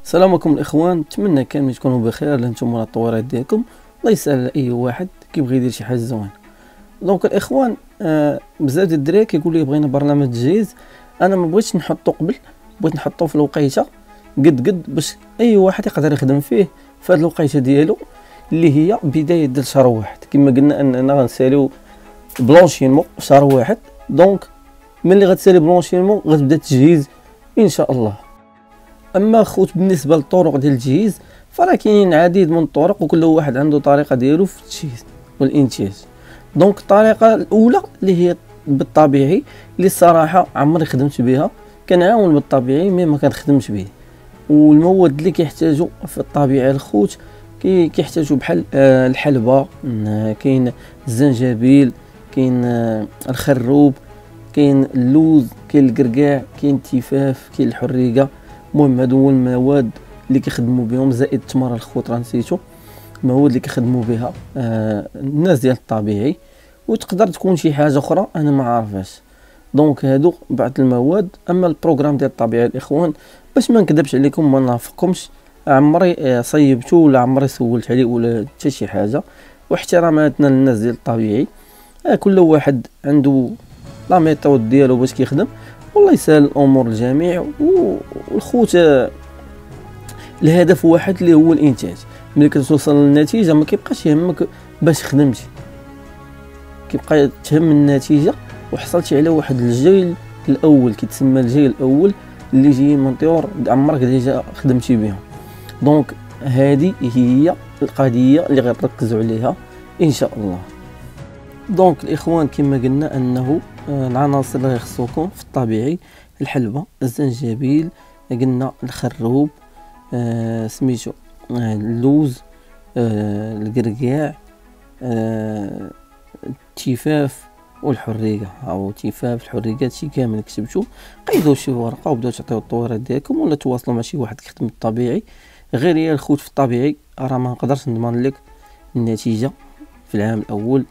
السلام عليكم الاخوان، نتمنى كاملين تكونوا بخير. انتم ولا الطويرات ديالكم الله يسهل على اي واحد كيبغي يدير شي حاجه زوينه. دونك الاخوان، بزاف ديال الدراري كيقول لي بغينا برنامج تجهيز. انا ما بغيتش نحطو قبل، بغيت نحطو في الوقيته قد باش اي واحد يقدر يخدم فيه في هذه الوقيته ديالو اللي هي بدايه ديال شهر واحد. كما قلنا اننا غنساليو بلونشيمون شهر واحد، دونك ملي غتسالي بلونشيمون غتبدا التجهيز ان شاء الله. اما خوت بالنسبه للطرق ديال التجهيز فراه كاينين العديد من الطرق، وكل واحد عنده طريقه ديالو في التجهيز والانتاج. دونك الطريقه الاولى اللي هي بالطبيعي اللي الصراحه عمري خدمت بها، كنعاون بالطبيعي مي ما كنخدمش به. والمواد اللي كيحتاجوا في الطبيعي الخوت كيحتاجوا بحال الحلبه، كاين الزنجبيل، كاين الخروب، كاين اللوز، كاين الكركاع، كاين التفاف، كاين الحريقه. المهم هادو هو المواد اللي كيخدموا بهم، زائد التمر الخوت راه نسيتو، المواد اللي كيخدموا بها الناس ديال الطبيعي. وتقدر تكون شي حاجه اخرى انا ما عارفاش. دونك هادو بعض المواد. اما البروغرام ديال الطبيعي الاخوان، باش ما نكذبش عليكم ما نافقكمش، عمري صيبتو ولا عمري سولت عليه ولا حتى شي حاجه. واحتراماتنا للناس ديال الطبيعي، كل واحد عنده لا ميثود ديالو باش كيخدم، والله يسهل الامور الجميع. والخوت الهدف واحد اللي هو الانتاج. ملي كتوصل للنتيجه ما كيبقاش يهمك باش خدمتي، كيبقى تهم النتيجه وحصلتي على واحد الجيل الاول، كيتسمى الجيل الاول اللي جاي من طيور عمرك ديجا خدمتي بهم. دونك هذه هي القضيه اللي غنركزوا عليها ان شاء الله. دونك الاخوان كما قلنا انه العناصر اللي يخصوكم في الطبيعي: الحلبه، الزنجبيل، قلنا الخروب، سميتو اللوز، الكركاع، التفاف والحريقه. او التفاف الحريقه هادشي كامل كتبتو، قيدوا شي ورقه وبداو تعطيو الطويرات ديالكم، ولا تواصلوا مع شي واحد كيخدم بالطبيعي. غير يا الخوت في الطبيعي راه ما نقدرش نضمن لك النتيجه في العام الاول،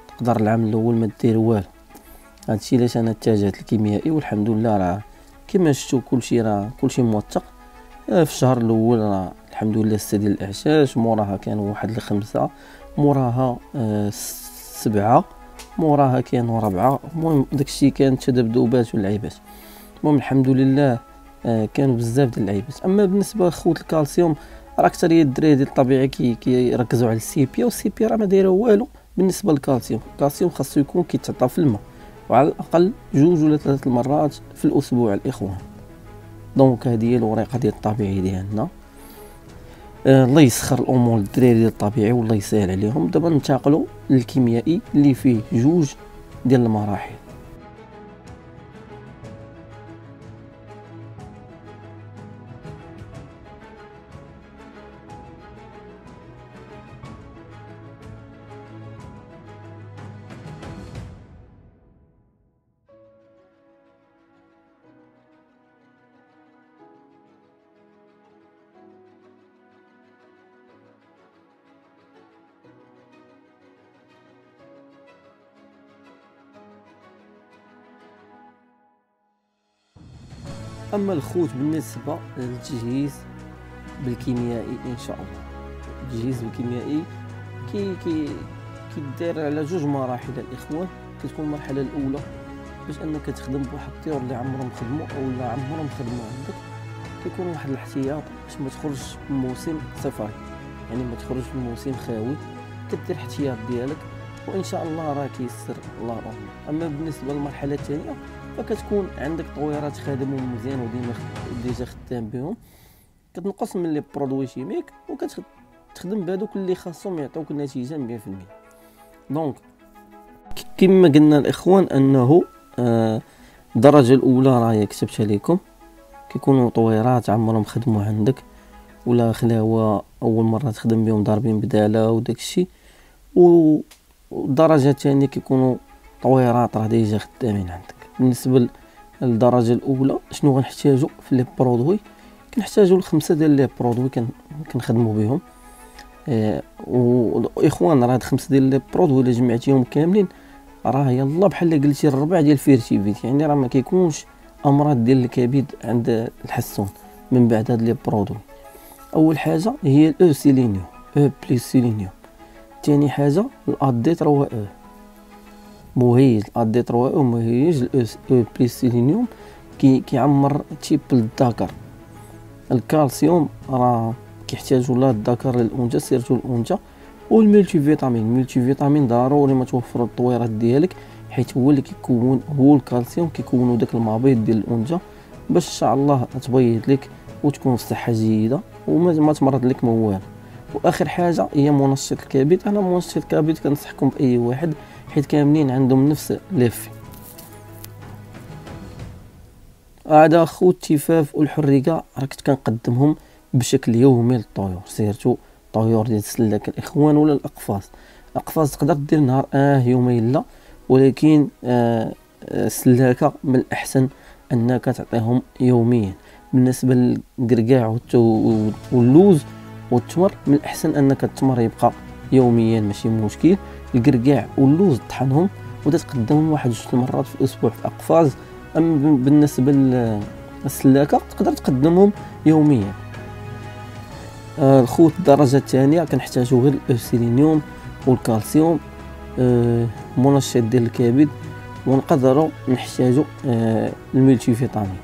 تقدر العام الاول ما دير والو. هادشي علاش انا اتجهت للكيميائي، والحمد لله راه كما شفتوا كلشي موثق. في الشهر الاول راه الحمد لله 6 ديال الاعشاش، موراها كانوا واحد ل5، موراها 7، موراها كانوا 4. المهم داكشي كان تذبذبات واللعيبات. المهم الحمد لله كانوا بزاف ديال اللعيبات. اما بالنسبه لخوت الكالسيوم راه اكثريه الدراري ديال الطبيعي كيركزوا على السي بي، والسي بي راه ما دايره والو بالنسبه للكالسيوم. الكالسيوم خاصو يكون كيتعطى في الماء، وعلى الاقل 2 ولا 3 المرات في الاسبوع الاخوان. دونك هذه هي الورقه ديال الطبيعي ديالنا. الله يسخر الامور للدراري ديال الطبيعي والله يسهل عليهم. دابا ننتقلوا للكيميائي اللي فيه 2 ديال المراحل. اما الخوت بالنسبه للتجهيز بالكيميائي ان شاء الله، التجهيز بالكيميائي كيدار على 2 مراحل الاخوان. كتكون المرحله الاولى باش انك تخدم بواحد الطيور اللي عمرهم خدموا او لا عمرهم خدموا عندك، كيكون واحد الاحتياط باش ما تخرجش من موسم صفري، يعني ما تخرجش من موسم خاوي، كدير احتياط ديالك وان شاء الله راه كيسر الله الامر. اما بالنسبه للمرحله الثانيه فكتكون عندك طويرات خادمهم مزيان وديما ديجا خدام بهم، كتنقص من لي برودوي شيميك وكتخدم بهذوك اللي خاصهم يعطوك النتيجه 100%. دونك كما قلنا الاخوان انه الدرجه الاولى راهي كتبتها لكم، كيكونوا طويرات عمرهم خدموا عندك ولا خلاوه اول مره تخدم بهم ضاربين بداله وداكشي. والدرجه الثانيه كيكونوا طويرات راه ديجا خدامين عندك. بالنسبه للدرجه الاولى شنو غنحتاجو في لي برودوي؟ كنحتاجو 5 ديال لي برودوي كنخدموا بهم. واخوان راه هاد 5 ديال لي برودوي الا جمعتيهم كاملين راه يلا بحال قلتي الربع ديال فيرتيفيت، يعني راه ما كيكونش امراض ديال الكبد عند الحسون من بعد هاد لي برودوي. اول حاجه هي الاو سيلينيوم، او بلس سيلينيوم. ثاني حاجه الادي 3 او، مهيج الادي 3 او مهيج الاو بلس سيلينيوم كيعمر تيب الذكر. الكالسيوم راه كيحتاجو لا الذكر للانثى سيرتو الانثى. والملتي فيتامين، الملتي فيتامين ضروري ما توفر الطويرات ديالك، حيت هو اللي كيكون هو الكالسيوم كيكونوا داك المبيض ديال الانثى باش ان شاء الله تبيض لك وتكون في صحه جيده وما تمرض لك من والو. واخر حاجه هي منشط الكبد. انا منشط الكبد كنصحكم باي واحد حيت كاملين عندهم نفس ليفي. هذا خو التفاف والحريقه راه كنت كنقدمهم بشكل يومي للطيور، سيرتو الطيور ديال السلاك الاخوان ولا الاقفاص. الاقفاص تقدر دير نهار يومين لا، ولكن السلاكه من الاحسن انك تعطيهم يوميا. بالنسبه للقرقاع واللوز والتمر من الاحسن انك التمر يبقى يوميا ماشي مشكل. القرقاع واللوز طحنهم وتقدمهم واحد 2 مرات في الاسبوع في اقفاص. اما بالنسبه للسلاكه تقدر تقدمهم يوميا. الخوت الدرجه الثانيه كنحتاجو غير السيلينيوم والكالسيوم، منشط ديال الكبد، ونقدروا نحتاجو الملتي فيتامين،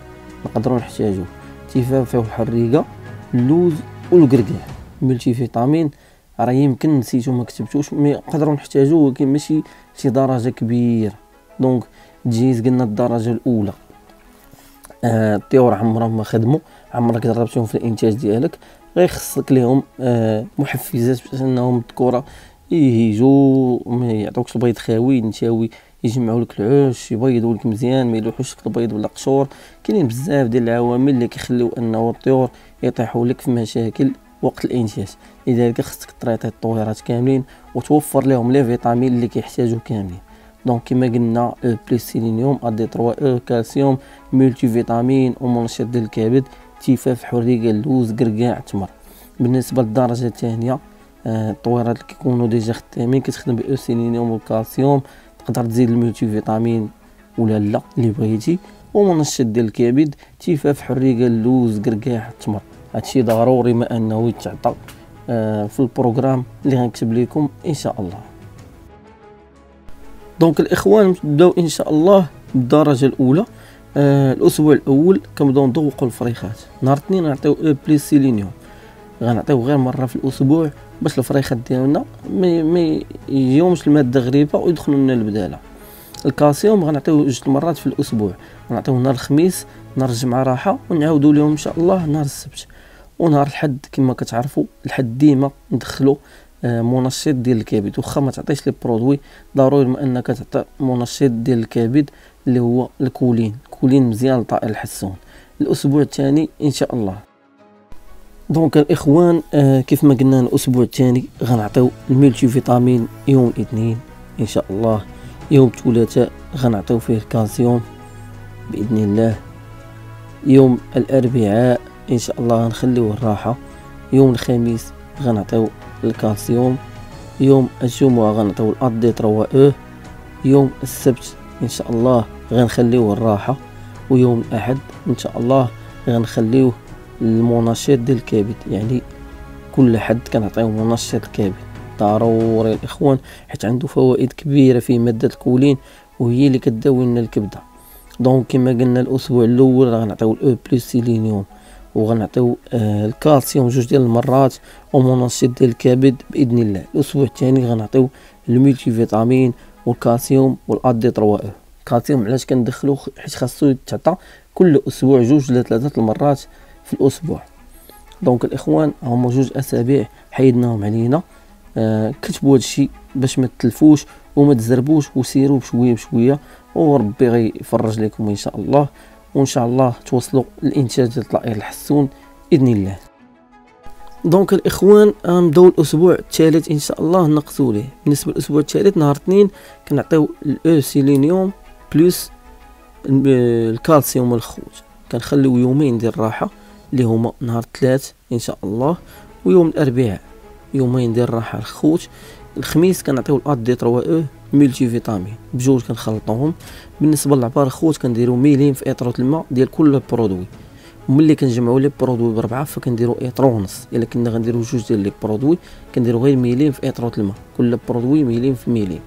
نقدروا نحتاجو التفاف والحريقه، اللوز والقرقاع. الملتي فيتامين راه يمكن نسيتو ما كتبتوش، مي نقدروا نحتاجوه ولكن ماشي شي درجه كبيره. دونك تجيز قلنا الدرجه الاولى الطيور عمرهم ما خدموا، عمرك ضربتهم في الانتاج ديالك، غيخصك ليهم محفزات باش انهم الذكوره يهيجوا ما يعطوكش البيض خاوي نتاوي، يجمعوا لك العش يبيضوا لك مزيان ما يلوحوش لك البيض ولا قشور. كاينين بزاف ديال العوامل اللي كيخليو انه الطيور يطيحوا لك في مشاكل وقت الانتاج. لذلك خصك تريطي الطويرات كاملين وتوفر لهم لي فيتامين اللي كيحتاجوا كاملين. دونك كما قلنا بلس سيلينيوم، ادي 3 او، كالسيوم، ملتي فيتامين ومنشط ديال الكبد، تفاف، حريقه، اللوز، قرقاع، تمر. بالنسبه للدرجه الثانيه الطويرات اللي كيكونوا ديجا خدامين كتخدم بالسيلينيوم والكالسيوم، تقدر تزيد الملتي فيتامين ولا لا اللي بغيتي، ومنشط ديال الكبد، تفاف، حريقه، اللوز، قرقاع، تمر. هادشي ضروري ما انه يتعطى في البروغرام اللي غنكتب لكم ان شاء الله. دونك الاخوان نبداو ان شاء الله بالدرجه الاولى. الاسبوع الاول كنبداو نذوقوا الفريخات. نهار الاثنين غنعطيو بلس سيلينيوم، غنعطيو غير مره في الاسبوع باش الفريخات ديالنا ما يجيهمش الماده غريبه ويدخلوا لنا البداله. الكالسيوم غنعطيو 2 مرات في الاسبوع، غنعطيو نهار الخميس، نهار الجمعه راحه، ونعاودوا لهم ان شاء الله نهار السبت ونهار الحد. كما كتعرفوا الحد ديما ندخلوا منشط ديال الكبد، واخا ما تعطيش لي برودوي ضروري ما انك تعطي منشط ديال الكبد اللي هو الكولين. الكولين مزيان لطائر الحسون. الاسبوع الثاني ان شاء الله. دونك الاخوان كيف ما قلنا الاسبوع الثاني غنعطيو الملتي فيتامين يوم الاثنين ان شاء الله. يوم الثلاثاء غنعطيو فيه الكالسيوم باذن الله. يوم الاربعاء ان شاء الله غنخليوه الراحه. يوم الخميس غنعطيو الكالسيوم. يوم الجمعه غنعطيو الادي 3 او. يوم السبت ان شاء الله غنخليوه الراحه. ويوم الاحد ان شاء الله غنخليوه المنشط ديال الكبد. يعني كل حد كنعطيو منشط الكبد ضروري الاخوان، حيت عنده فوائد كبيره في ماده الكولين وهي اللي كتداوي لنا الكبده. دونك كما قلنا الاسبوع الاول غنعطيو الاو بلس سيلينيوم وغنعطيو الكالسيوم 2 ديال المرات ومنشط ديال الكبد باذن الله. الاسبوع الثاني غنعطيو الملتي فيتامين والكالسيوم والادي 3 او. الكالسيوم علاش كندخلو؟ حيت خاصو يتعطى كل اسبوع 2 ل 3 المرات في الاسبوع. دونك الاخوان هما 2 اسابيع حيدناهم علينا. كتبوا هادشي باش ما تلفوش وما تزربوش وسيروا بشويه بشويه وربي غيفرج لكم ان شاء الله. وان شاء الله توصلوا الانتاج ديال الطائر الحسون باذن الله. دونك الاخوان نبداو الاسبوع الثالث ان شاء الله نقصوا ليه. بالنسبه للاسبوع الثالث نهار اثنين كنعطيو الاو سيلينيوم بلس الكالسيوم والخوت. كنخليو يومين ديال الراحه اللي هما نهار الثلاث ان شاء الله، ويوم الاربعاء يومين ديال الراحه الخوت. الخميس كنعطيو الادي 3 او ملتي فيتامين بجوج كنخلطوهم. بالنسبه للعبار الخوت كنديرو ميلين في اطره الماء ديال كل برودوي. وملي كنجمعوا لي برودوي بربعه فكنديروا ايطرو ونص. الا كنا غنديروا جوج ديال لي برودوي كنديروا غير ميليم في ايطرو الماء، كل برودوي ميليم في ميليم.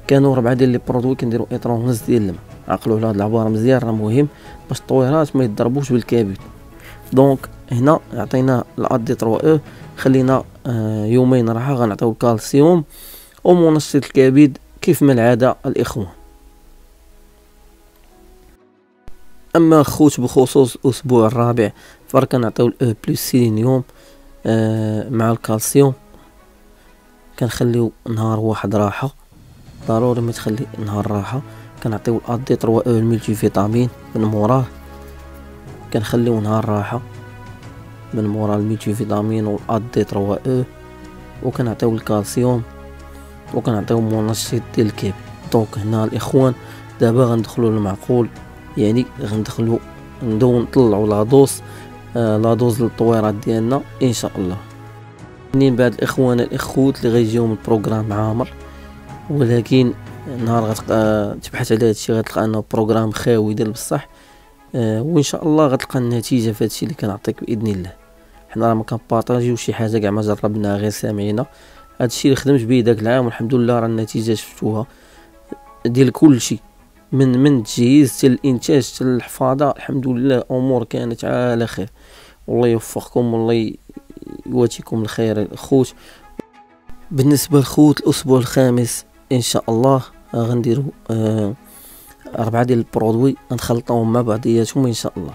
كانوا 4 ديال لي برودوي كنديروا ايطرو ونص ديال الماء. عقلوا على هاد العباره مزيان، راه مهم باش الطويرات ما يضربوش بالكبد. دونك هنا عطينا الادي 3 او، خلينا يومين راحه. غنعطيو الكالسيوم ومنشط الكبد كيف ما العاده الاخوان. اما خوت بخصوص الاسبوع الرابع فراه كنعطيو الاو بلس سيلينيوم مع الكالسيوم. كنخليو نهار واحد راحه، ضروري ما تخلي نهار راحه. كنعطيو الادي 3 او الملتي فيتامين من موراه، كنخليو نهار راحه من مورا الملتي فيتامين والادي 3 او، وكنعطيو الكالسيوم وكنعطيو منشط ديال الكبد. دونك هنا الاخوان دابا غندخلوا للمعقول، يعني غندخلوا نطلعوا لا دوز للطويرات ديالنا ان شاء الله. منين بعد الاخوان الاخوت اللي غيجيهم البروغرام عامر، ولكن نهار تبحث على هادشي غتلقى انه بروغرام خاوي ديال بصح. وان شاء الله غتلقى النتيجه في هادشي اللي كنعطيك باذن الله. حنا راه ما كنبارطاجيو شي حاجه كاع ما جربناها، غير سامعينا. هادشي اللي خدمت به داك العام والحمد لله راه النتيجه شفتوها ديال كلشي، من التجهيز حتى الانتاج حتى الحفاظه. الحمد لله امور كانت على خير. والله يوفقكم والله يواتيكم الخير الخوت. بالنسبه للخوت الاسبوع الخامس ان شاء الله غنديروا 4 ديال البرودوي غنخلطوهم مع بعضياتهم ان شاء الله.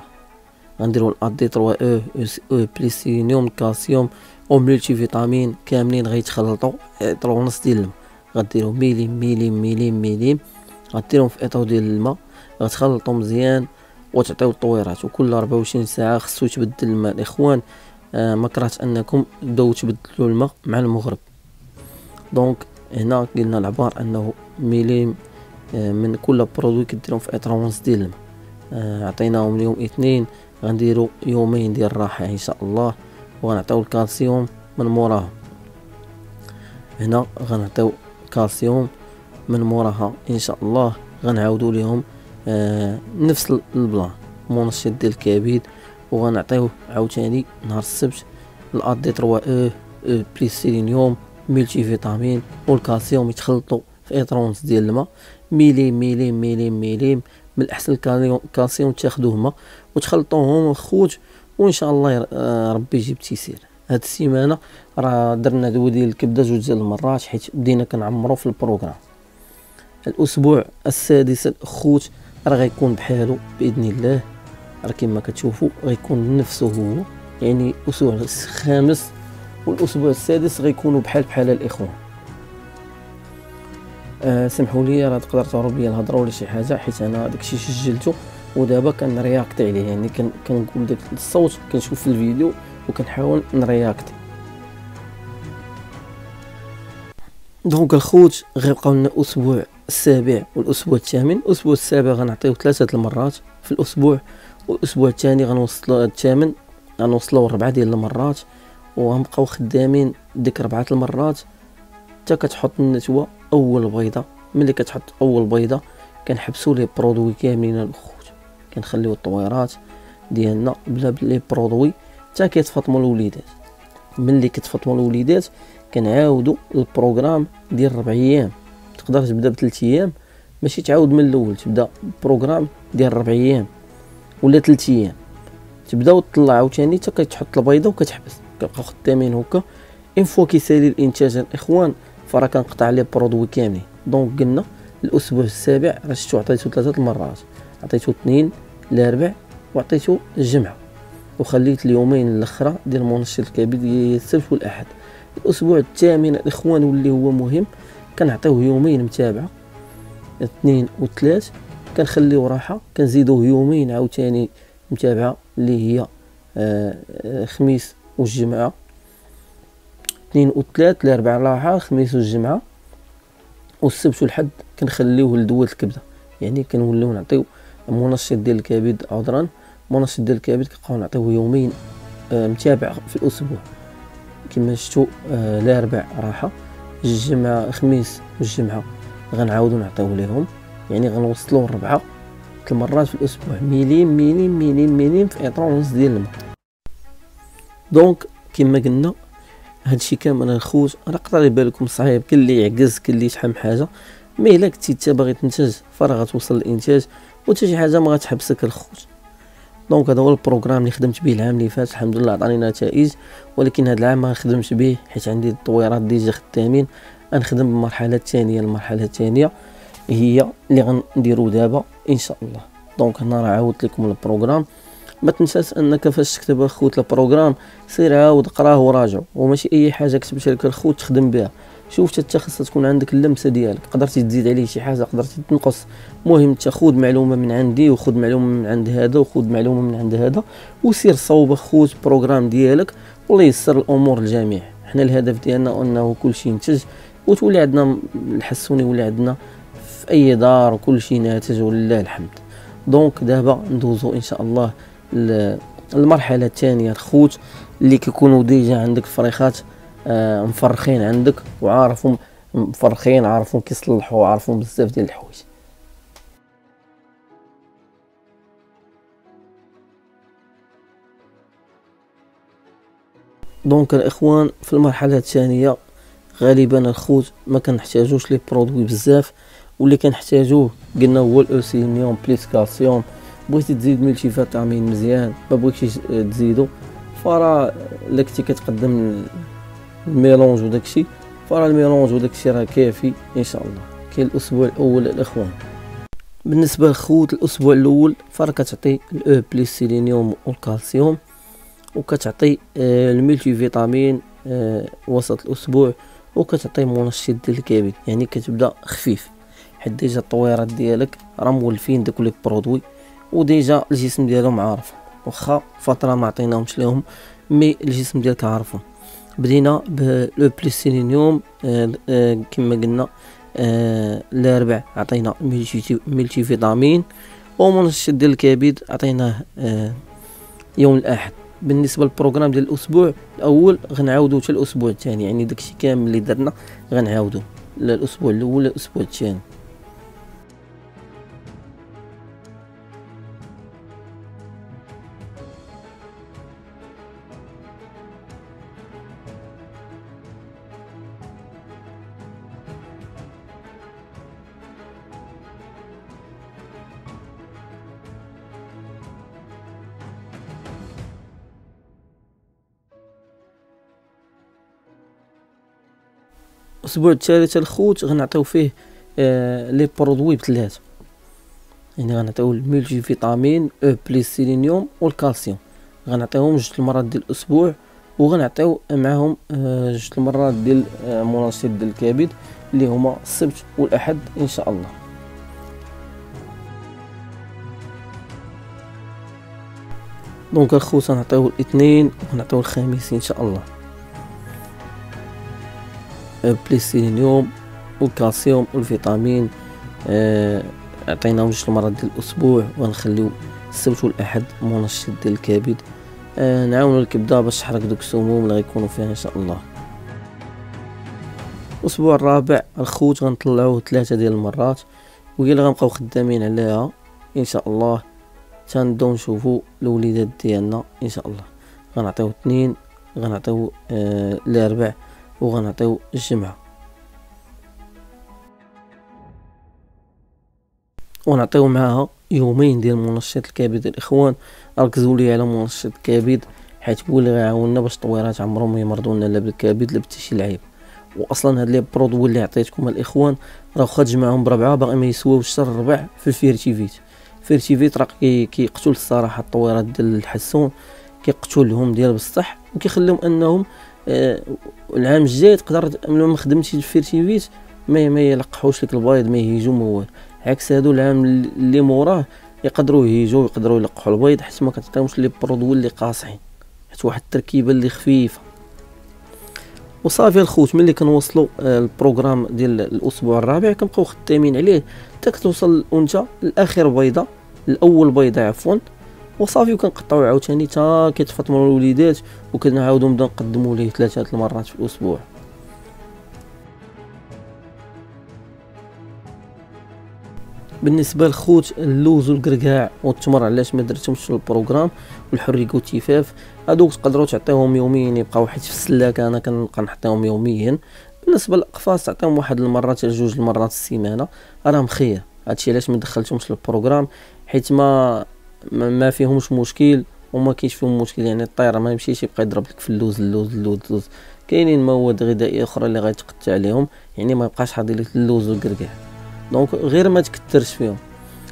غنديروا الادي 3 او بلس سيلينيوم كالسيوم وملتي فيتامين كاملين غيتخلطوا ايطرو ونص ديال الماء. غديروا ميليم ميليم ميليم ميليم، غديرهم في ايطرو ديال الماء، غتخلطوا مزيان وتعطيو الطويرات. وكل 24 ساعه خصو يتبدل الماء الاخوان. ما كرهت انكم تبداو تبدلوا الماء مع المغرب. دونك هنا قلنا العبار انه ميليم من كل برودوي كديرهم في ايطرو ونص ديال الماء. عطيناهم اليوم اثنين، غنديروا يومين ديال الراحه ان شاء الله، وغنعطيو الكالسيوم من موراها. هنا غنعطيو كالسيوم من موراها ان شاء الله. غنعاودوا ليهم نفس البلان منشط ديال الكبد، وغنعطيوه عاوتاني نهار السبت الادي 3 او بلس سيلينيوم ملتي فيتامين والكالسيوم يتخلطوا في ايطرو ونص ديال الماء. ميليم ميليم ميليم ميليم، من الاحسن الكالسيوم تاخذوهما وتخلطوهم خوت، وان شاء الله ربي يجيب التيسير. هاد السيمانه راه درنا دو ديال الكبده 2 ديال المرات حيت بدينا كنعمرو في البروغرام. الاسبوع السادس الاخوت راه غيكون بحالو باذن الله، راه كما كتشوفوا غيكون نفسه هو، يعني الاسبوع الخامس والاسبوع السادس غيكونوا بحال الاخوان. سمحوا لي راه تقدر تعرض لي الهضره ولا شي حاجه حيت انا داكشي سجلته ودابا كنرياكت عليه، يعني كنقول داك الصوت كنشوف في الفيديو وكنحاول نرياكت. دونك الخوت غيبقاو لنا الاسبوع السابع والاسبوع الثامن. الاسبوع السابع غنعطيو 3 المرات في الاسبوع، والاسبوع الثاني غنوصلوا الثامن غنوصلوا 4 ديال المرات، وغنبقاو خدامين ديك 4 المرات حتى كتحط النتوه اول بيضه. ملي كتحط اول بيضه كنحبسوا لي برودوي كاملين الاخوت، كنخليو الطويرات ديالنا بلا لي برودوي حتى كيتفطموا الوليدات. ملي كتفطموا الوليدات كنعاودوا البروغرام ديال 4 ايام. تقدر تبدا ب3 ايام ماشي تعاود من الاول، تبدا بروغرام ديال 4 ايام ولا 3 ايام، تبدا وتطلع عاوتاني حتى كتحط البيضه وكتحبس. كنبقاو خدامين هكا اون فوا كيسالي الانتاج الاخوان فراه كنقطع لي برودوي كاملين. دونك قلنا الاسبوع السابع راه شفتو عطيتو 3 المرات، عطيتو 2 الاربع وعطيتو الجمعه، وخليت اليومين الاخرى ديال منشط الكبد السبت والاحد. الاسبوع الثامن الاخوان واللي هو مهم كنعطيوه يومين متابعه 2 و3، كنخليو راحه، كنزيدوه يومين عاوتاني متابعه اللي هي خميس والجمعه. 2 و3 الاربع راحه، خميس والجمعه، والسبت والحد كنخليوه لدوة الكبده. يعني كنوليو نعطيو منشط ديال الكبد، عذرا منشط ديال الكبد كنبقاو نعطيوه يومين متابعه في الاسبوع. كما شفتوا الاربع راحه، الجمعه خميس والجمعه غنعاودو نعطيو ليهم، يعني غنوصلوا 4 المرات في الاسبوع، مليم في اطار ونص ديال الماء. دونك كما قلنا هادشي كامل الخوت راه يقدر يبان لكم صعيب، كاين اللي يعجز، كاين اللي يشحن حاجه، مي الا كنتي انت باغي تنتج فراه غتوصل للانتاج وحتى شي حاجه ما غتحبسك الخوت. دونك هذا هو البروغرام اللي خدمت به العام اللي فات، الحمد لله عطاني نتائج، ولكن هذا العام ما خدمتش به حيت عندي التطويرات ديجا خدامين. غنخدم بالمرحله الثانيه. المرحله الثانيه هي اللي غنديرو دابا ان شاء الله. دونك هنا راه عاودت لكم البروغرام. ما تنساش انك فاش تكتب الخوت البروغرام سير عاود قراه وراجع، وماشي اي حاجه كتبتها لك الخوت تخدم بها. شوف حتى خاصها تكون عندك اللمسه ديالك، قدرتي تزيد عليه شي حاجه، قدرتي تنقص، المهم تاخذ معلومه من عندي وخذ معلومه من عند هذا وخذ معلومه من عند هذا وسير صوب خوت بروغرام ديالك، والله يسر الامور للجميع. حنا الهدف ديالنا انه كلشي ينتج وتولي عندنا الحسون، يولي عندنا في اي دار وكلشي ناتج ولله الحمد. دونك دابا ندوزو ان شاء الله المرحله الثانيه الخوت اللي كيكونوا ديجا عندك الفريخات مفرخين عندك وعارفهم مفرخين، عارفهم كيصلحوا، عارفهم بزاف ديال الحوايج. دونك الاخوان في المرحله الثانيه غالبا الخوت ما كنحتاجوش لي برودوي بزاف، واللي كنحتاجوه قلنا هو الاوسينيوم بليس كالسيوم. بغيتي تزيد ملتي فيتامين مزيان، ما بغيتيش تزيدو فراه الا كنتي كتقدم الميلونج وداكشي فراه الميلونج وداكشي راه كافي ان شاء الله. كاين الاسبوع الاول الاخوان بالنسبه للخوت، الاسبوع الاول فراه كتعطي الاو بليس سيلينيوم والكالسيوم، وكتعطي الملتي فيتامين وسط الاسبوع، وكتعطي منشط ديال الكبد. يعني كتبدا خفيف حيت ديجا الطويرات ديالك راه مولفين داك لي برودوي وديجا الجسم ديالهم عارف، واخا فتره ما عطيناهمش لهم مي الجسم ديالك عارفهم. بدينا بلو بليس سيلينيوم كما قلنا الاربع عطينا ملتي فيتامين، ومنشط ديال الكبد عطيناه يوم الاحد. بالنسبه للبروغرام ديال الاسبوع الاول غنعاودو حتى الاسبوع الثاني، يعني داكشي كامل اللي درنا غنعاودو الاسبوع الاول الاسبوع الثاني. الاسبوع الثالث الخوت غنعطيو فيه لي برودوي بثلاثه، يعني غنعطيو الملتي فيتامين او بليس سيلينيوم والكالسيوم، غنعطيوهم جوج المرات ديال الاسبوع، وغنعطيو معاهم جوج المرات ديال منشط ديال الكبد اللي هما السبت والاحد ان شاء الله. دونك الخوت غنعطيو الاثنين وغنعطيو الخميس ان شاء الله بليس سيلينيوم والكالسيوم والفيتامين، عطيناهم جوج المرات ديال الاسبوع، ونخليو السبت والاحد منشط ديال الكبد. نعاونوا الكبده باش تحرق دوك السموم اللي غيكونوا فيها ان شاء الله. الاسبوع الرابع الخوت غنطلعوه 3 ديال المرات، وهي اللي غنبقاو خدامين عليها ان شاء الله تنبداو نشوفوا الوليدات ديالنا ان شاء الله. غنعطيو 2، غنعطيو الاربع، وغنعطيو الجمعه، ونعطيو معاها يومين ديال منشط الكبد. الاخوان ركزوا لي على منشط الكبد حيت هو اللي غيعاوننا باش الطويرات عمرهم ما يمرضونا لا بالكبد لا بحتى شي لعيب. واصلا هاد لي برودوي اللي عطيتكم الاخوان راه واخا تجمعهم بربعه باقي ما يسواوش حتى الربع في الفيرتيفيت. الفيرتيفيت راه كيقتل الصراحه الطويرات ديال الحسون، كيقتلهم ديال بصح، وكيخليهم انهم العام الجاي تقدر ما خدمتيش الفيرتيفيت ما يلقحوش لك البيض، ما يهيجوا ما والو. عكس هادو العام اللي موراه يقدروا يهيجوا، يقدروا يلقحوا البيض حيت ما كتعطيهمش لي برودوي اللي قاصحين، حيت واحد التركيبه اللي خفيفه. وصافي الخوت ملي كنوصلوا البروغرام ديال الاسبوع الرابع كنبقاو خدامين عليه حتى كتوصل الانثى لاخر بيضه، الاول بيضه عفوا، وصافي وكنقطعوا عاوتاني حتى كيتفطموا الوليدات، وكنعاودوا نبدا نقدموا ليه 3 المرات في الاسبوع. بالنسبه لخوت اللوز والكركاع والتمر علاش ما درتهمش في البروغرام، والحريق والتفاف، هادوك تقدروا تعطيوهم يوميا يبقاو حيت في السلاك انا كنبقى نعطيهم يوميا. بالنسبه للاقفاص تعطيهم واحد المره حتى جوج المرات في السيمانه راهم خير. هادشي علاش ما دخلتهمش للبروغرام، حيت ما فيهمش مشكل وما كاينش فيهم مشكل. يعني الطير ما يمشيش يبقى يضرب لك في اللوز. كاينين مواد غذائيه اخرى اللي غيتقطع عليهم، يعني ما يبقاش حاضر لك اللوز والكركاع. دونك غير ما تكثرش فيهم.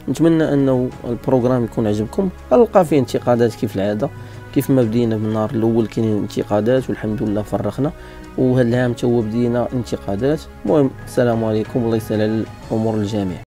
نتمنى انه البروغرام يكون عجبكم. غنلقى فيه انتقادات كيف العاده، كيف ما بدينا بالنهار الاول كاينين انتقادات والحمد لله فرخنا، وهذا العام تا هو بدينا انتقادات. المهم السلام عليكم، الله يسهل على الامور الجميع.